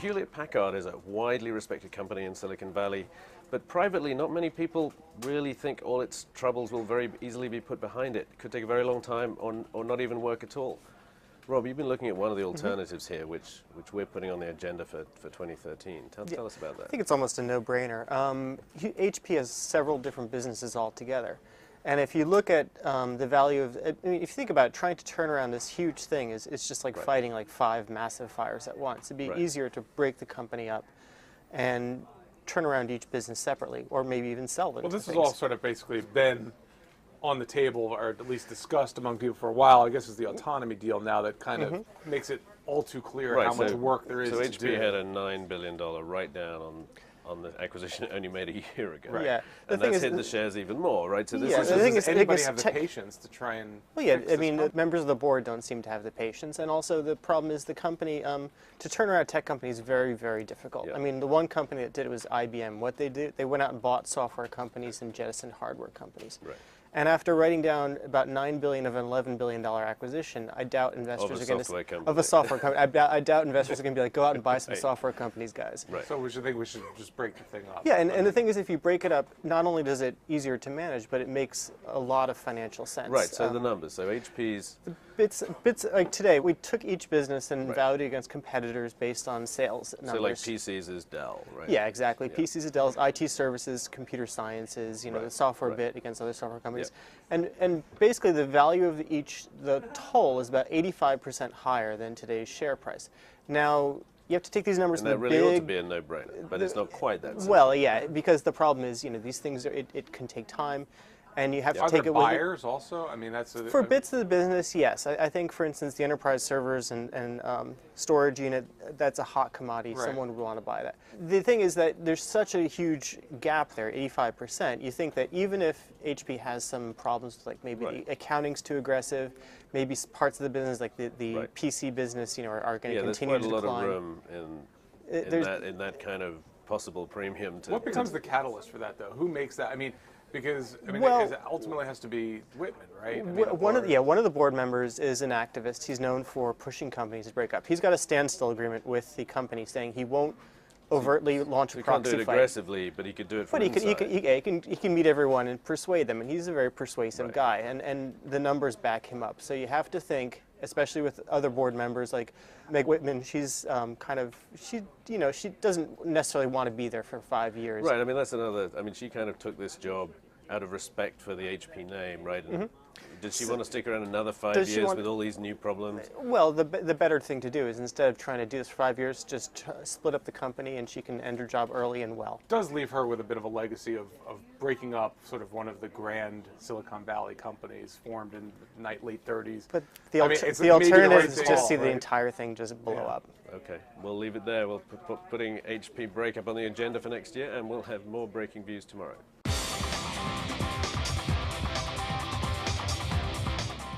Hewlett-Packard is a widely respected company in Silicon Valley, but privately, not many people really think all its troubles will very easily be put behind it. It could take a very long time or not even work at all. Rob, you've been looking at one of the alternatives here, which we're putting on the agenda for 2013. Tell us about that. I think it's almost a no-brainer. HP has several different businesses altogether. And if you look at the value of, I mean, if you think about it, trying to turn around this huge thing it's just like fighting like 5 massive fires at once. It'd be easier to break the company up and turn around each business separately, or maybe even sell them. Well, this has all sort of basically been on the table, or at least discussed among people for a while. I guess it's the autonomy deal now that kind of makes it all too clear how much work there is to do. So HP had a $9 billion write-down on the acquisition it only made a year ago. Right. Yeah. And that's hit the shares even more, right? So this does anybody have the patience to try and Well, yeah, I mean, members of the board don't seem to have the patience, and also the problem is the company, to turn around a tech company is very, very difficult. Yeah. I mean, the one company that did it was IBM. What they did, they went out and bought software companies and jettisoned hardware companies. Right. And after writing down about $9 billion of an $11 billion acquisition, I doubt investors are going to of a software company. I doubt investors are going to be like, go out and buy some software companies, guys. Right. So we should just break the thing up. Yeah, and the thing is, if you break it up, not only does it easier to manage, but it makes a lot of financial sense. Right. So the numbers. So HP's bits like today, we took each business and valued it against competitors based on sales numbers. So like PCs is Dell, right? Yeah, exactly. Yeah. PCs is Dell's, IT services, computer sciences, you know, the software bit against other software companies. And basically the value of the total is about 85% higher than today's share price. Now, you have to take these numbers. And that really ought to be a no-brainer, but it's not quite that simple. Well, yeah, because the problem is, you know, these things it can take time. And you have to take it with buyers also? I mean, that's for bits of the business, yes. I think, for instance, the enterprise servers and storage unit, that's a hot commodity. Right. Someone would want to buy that. The thing is that there's such a huge gap there, 85%. You think that even if HP has some problems, like maybe the accounting's too aggressive, maybe parts of the business, like the PC business, you know, are going to continue to decline. There's quite a lot of room in that kind of possible premium. What becomes the catalyst for that, though? Who makes that? I mean, because it ultimately has to be Whitman, right? I mean, one of the board members is an activist. He's known for pushing companies to break up. He's got a standstill agreement with the company saying he won't overtly launch a proxy fight. He can't do it aggressively, but he could do it from inside. He can meet everyone and persuade them, and he's a very persuasive guy, and the numbers back him up. So you have to think, especially with other board members like Meg Whitman, she's she doesn't necessarily want to be there for 5 years. Right. I mean, that's another. I mean, she kind of took this job out of respect for the HP name, right? And did she want to stick around another 5 years with all these new problems? Well, the better thing to do is, instead of trying to do this for 5 years, just split up the company and she can end her job early and well. It does leave her with a bit of a legacy of breaking up sort of one of the grand Silicon Valley companies formed in the late 30s. But the alternative is just see the entire thing just blow up. Okay, we'll leave it there. We'll putting HP breakup on the agenda for next year, and we'll have more breaking views tomorrow.